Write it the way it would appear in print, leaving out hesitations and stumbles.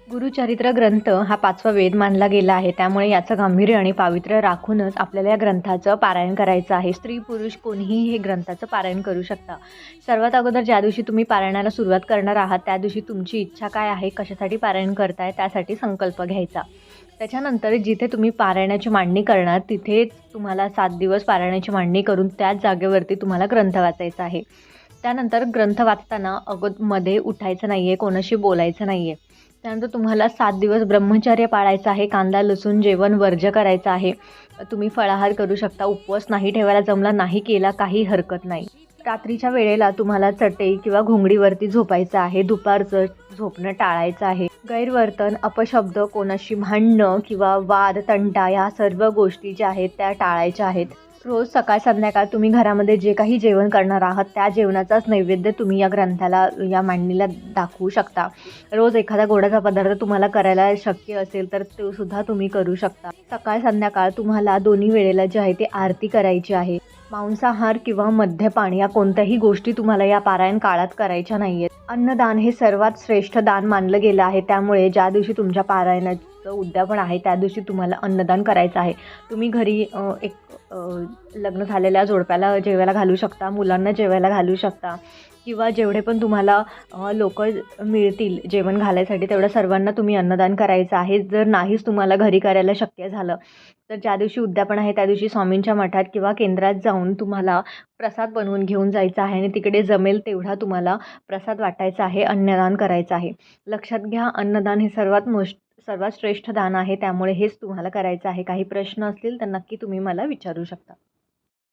गुरुचरित्र ग्रंथ हा 5वा वेद मानला गेला आहे. त्यामुळे याचं गांभीर्य आणि पावित्र्य राखूनच आपल्याला या ग्रंथाचं पारायण करायचं आहे. स्त्री-पुरुष कोणीही हे ग्रंथाचं पारायण करू शकता. सर्वात अगोदर ज्या दिवशी तुम्ही पारायणाला सुरुवात करणार आहात, त्या दिवशी तुमची इच्छा काय आहे, कशासाठी पारायण करताय, त्यासाठी संकल्प घ्यायचा. त्याच्यानंतर जिथे तुम्ही पारायणाची मांडणी करणार, तिथेच तुम्हाला 7 दिवस पारायणाची मांडणी करून त्याच जागेवरती तुम्हाला ग्रंथ वाचायचा आहे. त्यानंतर ग्रंथ वाचताना मध्ये उठायचं नाही आहे, कोणाशी बोलायचं नाही आहे. त्यानंतर तुम्हाला 7 दिवस ब्रह्मचर्य पाळायचं आहे. कांदा, लसूण जेवण वर्ज्य करायचं आहे. तुम्ही फळाहार करू शकता. उपवास नाही ठेवायला जमला, नाही केला, काही हरकत नाही. रात्रीच्या वेळेला तुम्हाला चटई किंवा घोंगडीवरती झोपायचं आहे. दुपारचं झोपणं टाळायचं आहे. गैरवर्तन, अपशब्द, कोणाशी भांडणं किंवा वाद, तंटा या सर्व गोष्टी ज्या आहेत त्या टाळायच्या आहेत. रोज सकाळ संध्याकाळ तुम्ही घरामध्ये जे काही जेवण करणार आहात त्या जेवणाचाच नैवेद्य तुम्ही या ग्रंथाला, या मांडणीला दाखवू शकता. रोज एखादा गोडाचा पदार्थ तुम्हाला करायला शक्य असेल तर तो सुद्धा तुम्ही करू शकता. सकाळ संध्याकाळ तुम्हाला दोन्ही वेळेला जी आहे ती आरती करायची आहे. मांसाहार किंवा मद्यपान या कोणत्याही गोष्टी तुम्हाला या पारायण काळात करायच्या नाही आहेत. अन्नदान हे सर्वात श्रेष्ठ दान मानलं गेलं आहे. त्यामुळे ज्या दिवशी तुमच्या पारायणाचं उद्यापन आहे त्या दिवशी तुम्हाला अन्नदान करायचं आहे. तुम्ही घरी एक लग्न झालेल्या जोडप्याला जेवायला घालू शकता, मुलांना जेवायला घालू शकता किंवा जेवढे पण तुम्हाला लोक मिळतील जेवण घालायसाठी तेवढ्या सर्वांना तुम्ही अन्नदान करायचं आहे. जर नाहीच तुम्हाला घरी करायला शक्य झालं तर ज्या दिवशी उद्यापन आहे त्या दिवशी स्वामींच्या मठात किंवा केंद्रात जाऊन तुम्हाला प्रसाद बनवून घेऊन जायचा आहे आणि तिकडे जमेल तेवढा तुम्हाला प्रसाद वाटायचा आहे, अन्नदान करायचं आहे. लक्षात घ्या, अन्नदान हे सर्वात श्रेष्ठ दान आहे. त्यामुळे हेच तुम्हाला करायचं आहे. काही प्रश्न असतील तर नक्की तुम्ही मला विचारू शकता.